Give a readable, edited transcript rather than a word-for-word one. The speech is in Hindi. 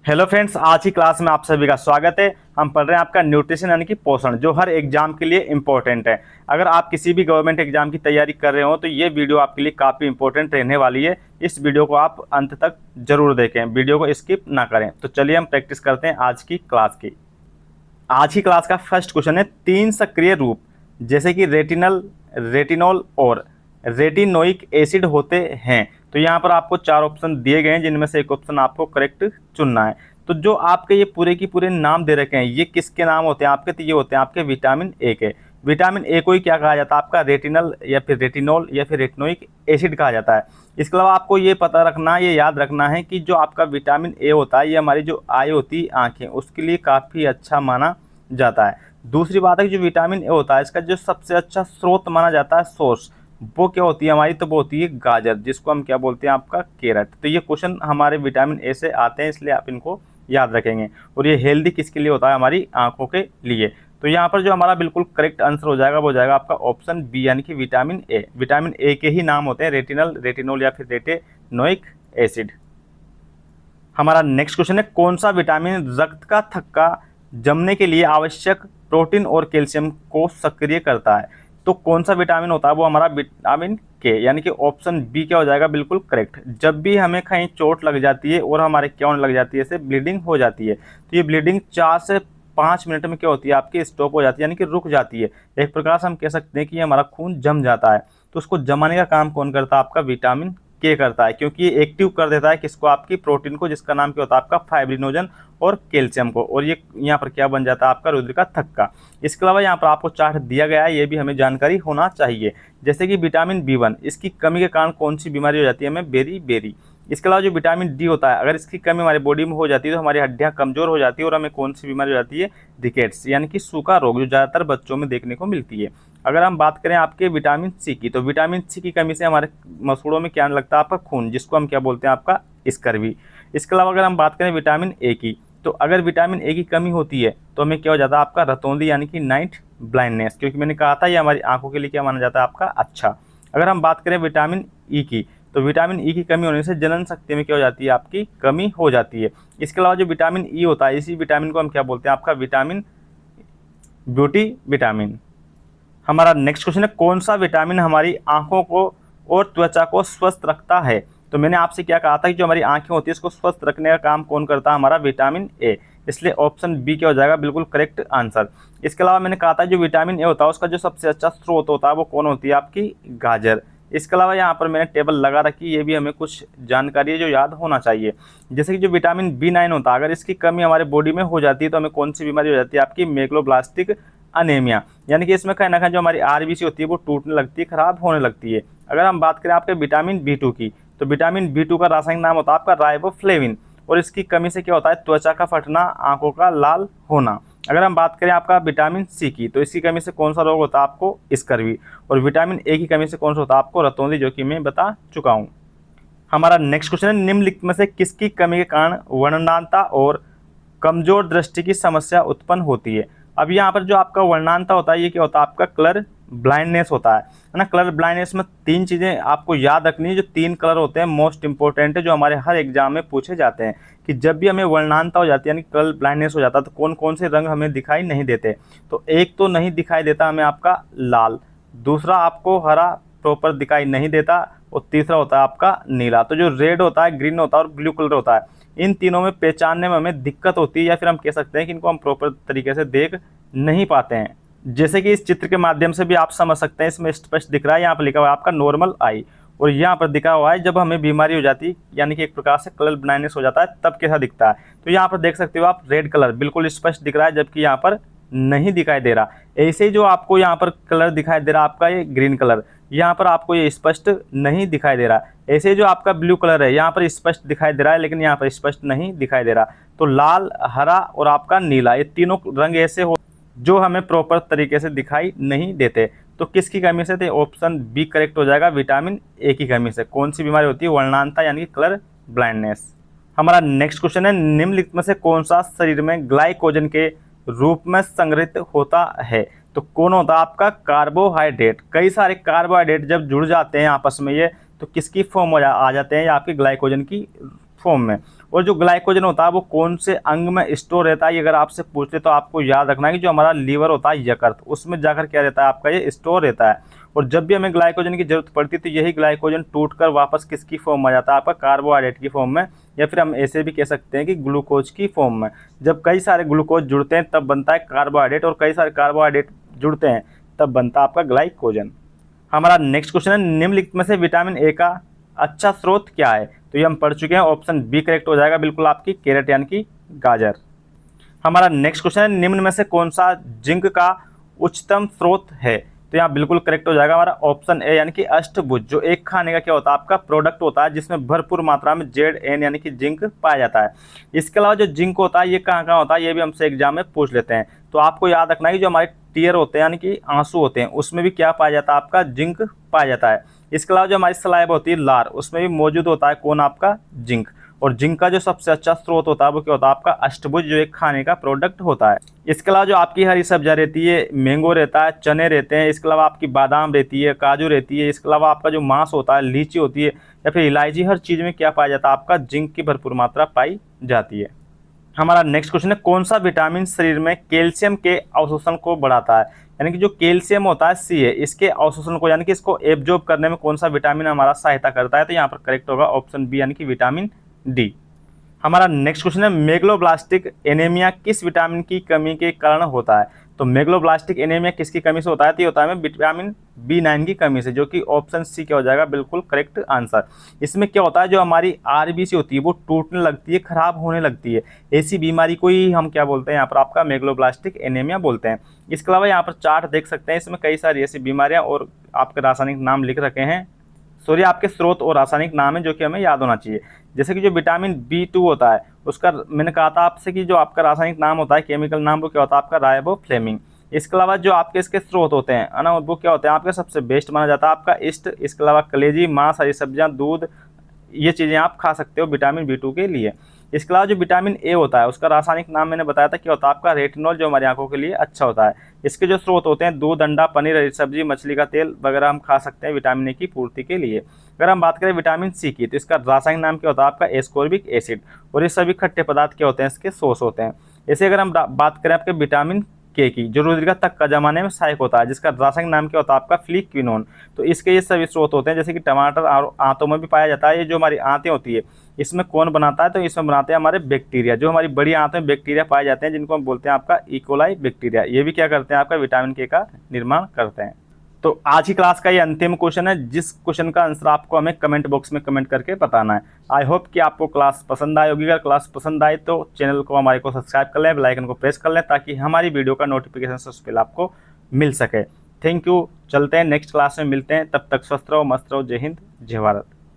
हेलो फ्रेंड्स, आज की क्लास में आप सभी का स्वागत है। हम पढ़ रहे हैं आपका न्यूट्रिशन यानी कि पोषण, जो हर एग्जाम के लिए इम्पोर्टेंट है। अगर आप किसी भी गवर्नमेंट एग्जाम की तैयारी कर रहे हो तो ये वीडियो आपके लिए काफ़ी इंपॉर्टेंट रहने वाली है। इस वीडियो को आप अंत तक जरूर देखें, वीडियो को स्किप ना करें। तो चलिए हम प्रैक्टिस करते हैं आज की क्लास की। आज की क्लास का फर्स्ट क्वेश्चन है, तीन सक्रिय रूप जैसे कि रेटिनॉल और रेटिनोइक एसिड होते हैं। तो यहाँ पर आपको चार ऑप्शन दिए गए हैं, जिनमें से एक ऑप्शन आपको करेक्ट चुनना है। तो जो आपके ये पूरे की पूरे नाम दे रखे हैं, ये किसके नाम होते हैं आपके? तो ये होते हैं आपके विटामिन ए के। विटामिन ए को ही क्या कहा जाता है आपका? रेटिनल या फिर रेटिनॉल या फिर रेटिनोइक एसिड कहा जाता है। इसके अलावा आपको ये पता रखना, ये याद रखना है कि जो आपका विटामिन ए होता है, ये हमारी जो आई होती है आँखें, उसके लिए काफ़ी अच्छा माना जाता है। दूसरी बात है कि जो विटामिन ए होता है, इसका जो सबसे अच्छा स्रोत माना जाता है, सोर्स, वो क्या होती है हमारी? तो वो होती है गाजर, जिसको हम क्या बोलते हैं आपका? कैरट। तो ये क्वेश्चन हमारे विटामिन ए से आते हैं, इसलिए आप इनको याद रखेंगे। और ये हेल्दी किसके लिए होता है? हमारी आंखों के लिए। तो यहाँ पर जो हमारा बिल्कुल करेक्ट आंसर हो जाएगा वो हो जाएगा आपका ऑप्शन बी, यानी कि विटामिन ए। विटामिन ए के ही नाम होते हैं रेटिनल, रेटिनोल या फिर रेटिनोइक एसिड। हमारा नेक्स्ट क्वेश्चन है, कौन सा विटामिन रक्त का थक्का जमने के लिए आवश्यक प्रोटीन और कैल्शियम को सक्रिय करता है? तो कौन सा विटामिन होता है? वो हमारा विटामिन के, यानी कि ऑप्शन बी क्या हो जाएगा? बिल्कुल करेक्ट। जब भी हमें कहीं चोट लग जाती है और हमारे क्या होने लग जाती है, इससे ब्लीडिंग हो जाती है, तो ये ब्लीडिंग 4 से 5 मिनट में क्या होती है आपकी? स्टॉप हो जाती है, यानी कि रुक जाती है। एक प्रकार से हम कह सकते हैं कि ये हमारा खून जम जाता है। तो उसको जमाने का काम कौन करता है? आपका विटामिन के करता है, क्योंकि ये एक्टिव कर देता है किसको? आपकी प्रोटीन को, जिसका नाम क्या होता है आपका? फाइब्रिनोजन और कैल्शियम को। और ये यहाँ पर क्या बन जाता है आपका? रुधिर का थक्का। इसके अलावा यहाँ पर आपको चार्ट दिया गया है, ये भी हमें जानकारी होना चाहिए। जैसे कि विटामिन बी1, इसकी कमी के कारण कौन सी बीमारी हो जाती है हमें? Very very. इसके अलावा जो विटामिन डी होता है, अगर इसकी कमी हमारी बॉडी में हो जाती है तो हमारी हड्डियां कमजोर हो जाती है और हमें कौन सी बीमारी हो जाती है? रिकेट्स, यानी कि सूखा रोग, जो ज़्यादातर बच्चों में देखने को मिलती है। अगर हम बात करें आपके विटामिन सी की, तो विटामिन सी की कमी से हमारे मसूड़ों में क्या लगता है आपका? खून, जिसको हम क्या बोलते हैं आपका? स्कर्वी। इसके अलावा अगर हम बात करें विटामिन ए की, तो अगर विटामिन ए की कमी होती है तो हमें क्या हो जाता है आपका? रतौंधी, यानी कि नाइट ब्लाइंडनेस, क्योंकि मैंने कहा था ये हमारी आंखों के लिए क्या माना जाता है आपका? अच्छा। अगर हम बात करें विटामिन ई की, तो विटामिन ई की कमी होने से जनन शक्ति में क्या हो जाती है आपकी? कमी हो जाती है। इसके अलावा जो विटामिन ई होता है, इसी विटामिन को हम क्या बोलते हैं आपका? Vitamin beauty vitamin. हमारा नेक्स्ट क्वेश्चन है, कौन सा विटामिन हमारी आंखों को और त्वचा को स्वस्थ रखता है? तो मैंने आपसे क्या कहा था कि जो हमारी आंखें होती है उसको स्वस्थ रखने का काम कौन करता है? हमारा विटामिन ए। इसलिए ऑप्शन बी क्या हो जाएगा? बिल्कुल करेक्ट आंसर। इसके अलावा मैंने कहा था जो विटामिन ए होता है उसका जो सबसे अच्छा स्रोत होता है वो कौन होती है? आपकी गाजर। इसके अलावा यहाँ पर मैंने टेबल लगा रखी, ये भी हमें कुछ जानकारी है जो याद होना चाहिए। जैसे कि जो विटामिन बी9 होता है, अगर इसकी कमी हमारे बॉडी में हो जाती है तो हमें कौन सी बीमारी हो जाती है आपकी? मेगलोब्लास्टिक अनेमिया, यानी कि इसमें कहीं ना कहीं जो हमारी आरबीसी होती है वो टूटने लगती है, खराब होने लगती है। अगर हम बात करें आपके विटामिन बी2 की, तो विटामिन बी2 का रासायनिक नाम होता है आपका राइबोफ्लेविन, और इसकी कमी से क्या होता है? त्वचा का फटना, आंखों का लाल होना। अगर हम बात करें आपका विटामिन सी की, तो इसकी कमी से कौन सा रोग होता है आपको? स्कर्वी। और विटामिन ए की कमी से कौन सा होता है आपको? रतौंधी, जो कि मैं बता चुका हूँ। हमारा नेक्स्ट क्वेश्चन है, निम्नलिखित में से किसकी कमी के कारण वर्णनांता और कमजोर दृष्टि की समस्या उत्पन्न होती है? अब यहाँ पर जो आपका वर्णांता होता है, ये क्या होता है आपका? कलर ब्लाइंडनेस होता है ना। कलर ब्लाइंडनेस में 3 चीज़ें आपको याद रखनी है। जो 3 कलर होते हैं मोस्ट इंपॉर्टेंट है, जो हमारे हर एग्जाम में पूछे जाते हैं, कि जब भी हमें वर्णांता हो जाती है, यानी कलर ब्लाइंडनेस हो जाता है, तो कौन कौन से रंग हमें दिखाई नहीं देते? तो एक तो नहीं दिखाई देता हमें आपका लाल, दूसरा आपको हरा प्रॉपर दिखाई नहीं देता, और तीसरा होता है आपका नीला। तो जो रेड होता है, ग्रीन होता है और ब्लू कलर होता है, इन तीनों में पहचानने में हमें दिक्कत होती है, या फिर हम कह सकते हैं कि इनको हम प्रॉपर तरीके से देख नहीं पाते हैं। जैसे कि इस चित्र के माध्यम से भी आप समझ सकते हैं, इसमें स्पष्ट दिख रहा है, यहाँ पर लिखा हुआ है आपका नॉर्मल आई, और यहाँ पर दिखा हुआ है जब हमें बीमारी हो जाती है, यानी कि एक प्रकार से कलर ब्लाइंडनेस हो जाता है, तब कैसा दिखता है। तो यहाँ पर देख सकते हो आप, रेड कलर बिल्कुल स्पष्ट दिख रहा है, जबकि यहाँ पर नहीं दिखाई दे रहा। ऐसे ही जो आपको यहाँ पर कलर दिखाई दे रहा है आपका, ये ग्रीन कलर, यहाँ पर आपको ये स्पष्ट नहीं दिखाई दे रहा। ऐसे जो आपका ब्लू कलर है, यहाँ पर स्पष्ट दिखाई दे रहा है, लेकिन यहाँ पर स्पष्ट नहीं दिखाई दे रहा। तो लाल, हरा और आपका नीला, ये तीनों रंग ऐसे हो जो हमें प्रॉपर तरीके से दिखाई नहीं देते। तो किसकी कमी से? तो ऑप्शन बी करेक्ट हो जाएगा, विटामिन ए की कमी से। कौन सी बीमारी होती है? वर्णांता, यानी कि कलर ब्लाइंडनेस। हमारा नेक्स्ट क्वेश्चन है, निम्नलिखित में से कौन सा शरीर में ग्लाइकोजन के रूप में संग्रहित होता है? तो कौन होता है आपका? कार्बोहाइड्रेट। कई सारे कार्बोहाइड्रेट जब जुड़ जाते हैं आपस में, ये तो किसकी फॉर्म आ जाते हैं? आपके ग्लाइकोजन की फॉर्म में। और जो ग्लाइकोजन होता है वो कौन से अंग में स्टोर रहता है, ये अगर आपसे पूछते तो आपको याद रखना है कि जो हमारा लीवर होता है यकृत, उसमें जाकर क्या रहता है आपका ये स्टोर रहता है। और जब भी हमें ग्लाइकोजन की जरूरत पड़ती है तो यही ग्लाइकोजन टूटकर वापस किसकी फॉर्म में आ जाता है, आपका कार्बोहाइड्रेट की फॉर्म में, या फिर हम ऐसे भी कह सकते हैं कि ग्लूकोज की फॉर्म में। जब कई सारे ग्लूकोज जुड़ते हैं तब बनता है कार्बोहाइड्रेट, और कई सारे कार्बोहाइड्रेट जुड़ते हैं तब बनता है आपका ग्लाइकोजन। हमारा नेक्स्ट क्वेश्चन है, निम्नलिखित में से विटामिन ए का अच्छा स्रोत क्या है? तो ये हम पढ़ चुके हैं, ऑप्शन बी करेक्ट हो जाएगा बिल्कुल आपकी, कैरेट यानी कि गाजर। हमारा नेक्स्ट क्वेश्चन है, निम्न में से कौन सा जिंक का उच्चतम स्रोत है? तो यहाँ बिल्कुल करेक्ट हो जाएगा हमारा ऑप्शन ए यानी कि अष्टभुज, जो एक खाने का क्या होता है आपका प्रोडक्ट होता है, जिसमें भरपूर मात्रा में Zn यानी कि जिंक पाया जाता है। इसके अलावा जो जिंक होता है ये कहाँ कहाँ होता है, ये भी हमसे एग्जाम में पूछ लेते हैं। तो आपको याद रखना है कि जो हमारे टीयर होते हैं यानी कि आंसू होते हैं, उसमें भी क्या पाया जाता है आपका जिंक पाया जाता है। इसके अलावा जो हमारी सलाइवा होती है लार, उसमें भी मौजूद होता है कौन आपका जिंक। और जिंक का जो सबसे अच्छा स्रोत होता है वो क्या होता है आपका अष्टभुज, जो एक खाने का प्रोडक्ट होता है। इसके अलावा जो आपकी हरी सब्जियां रहती है, मैंगो रहता है, चने रहते हैं, इसके अलावा आपकी बादाम रहती है, काजू रहती है, इसके अलावा आपका जो मांस होता है, लीची होती है या फिर इलायची, हर चीज़ में क्या पाया जाता है आपका जिंक की भरपूर मात्रा पाई जाती है। हमारा नेक्स्ट क्वेश्चन है, कौन सा विटामिन शरीर में कैल्शियम के अवशोषण को बढ़ाता है? यानी कि जो कैल्शियम होता है सी है, इसके अवशोषण को यानी कि इसको एब्जॉर्ब करने में कौन सा विटामिन हमारा सहायता करता है? तो यहाँ पर करेक्ट होगा ऑप्शन बी यानी कि विटामिन डी। हमारा नेक्स्ट क्वेश्चन है, मेगलोब्लास्टिक एनीमिया किस विटामिन की कमी के कारण होता है? तो मेगलोब्लास्टिक एनीमिया किसकी कमी से होता है? तो ये होता है विटामिन B9 की कमी से, जो कि ऑप्शन सी क्या हो जाएगा बिल्कुल करेक्ट आंसर। इसमें क्या होता है, जो हमारी आरबीसी होती है वो टूटने लगती है, खराब होने लगती है, ऐसी बीमारी को ही हम क्या बोलते हैं यहाँ पर आपका मेगलोब्लास्टिक एनीमिया बोलते हैं। इसके अलावा यहाँ पर चार्ट देख सकते हैं, इसमें कई सारी ऐसी बीमारियाँ और आपके रासायनिक नाम लिख रखे हैं, सॉरी आपके स्रोत और रासायनिक नाम है जो कि हमें याद होना चाहिए। जैसे कि जो विटामिन B2 होता है उसका मैंने कहा था आपसे कि जो आपका रासायनिक नाम होता है, केमिकल नाम, वो क्या होता है आपका राइबोफ्लेविन। इसके अलावा जो आपके इसके स्रोत होते हैं है ना, वो क्या होते हैं आपके सबसे बेस्ट माना जाता है आपका ईस्ट। इसके अलावा कलेजी, मांस, हरी सब्जियां, दूध, ये चीज़ें आप खा सकते हो विटामिन B2 के लिए। इसके अलावा जो विटामिन ए होता है उसका रासायनिक नाम मैंने बताया था क्या होता है आपका रेटिनॉल, जो हमारी आंखों के लिए अच्छा होता है। इसके जो स्रोत होते हैं दूध, अंडा, पनीर, हरी सब्जी, मछली का तेल वगैरह हम खा सकते हैं विटामिन ए की पूर्ति के लिए। अगर हम बात करें विटामिन सी की, तो इसका रासायनिक नाम क्या होता है आपका एस्कॉर्बिक एसिड, और ये सभी खट्टे पदार्थ क्या होते हैं इसके सोर्स होते हैं। ऐसे अगर हम बात करें आपके विटामिन के की, जो रुधिर तक का जमाने में सहायक होता है, जिसका रासायनिक नाम क्या होता है आपका फ्लिक्विनोन, तो इसके ये सभी स्रोत होते हैं। जैसे कि टमाटर और आंतों में भी पाया जाता है। ये जो हमारी आंतें होती है इसमें कौन बनाता है, तो इसमें बनाते हैं हमारे बैक्टीरिया। जो हमारी बड़ी आंतों में बैक्टीरिया पाए जाते हैं जिनको हम बोलते हैं आपका इकोलाई बैक्टीरिया, ये भी क्या करते हैं आपका विटामिन के का निर्माण करते हैं। तो आज की क्लास का ये अंतिम क्वेश्चन है, जिस क्वेश्चन का आंसर आपको हमें कमेंट बॉक्स में कमेंट करके बताना है। आई होप कि आपको क्लास पसंद आई होगी। अगर क्लास पसंद आई तो चैनल को हमारे को सब्सक्राइब कर लें, बेल आइकन को प्रेस कर लें, ताकि हमारी वीडियो का नोटिफिकेशन सबसे पहले आपको मिल सके। थैंक यू, चलते हैं नेक्स्ट क्लास में मिलते हैं, तब तक स्वस्थ रहो, मस्त रहो। जय हिंद, जय भारत।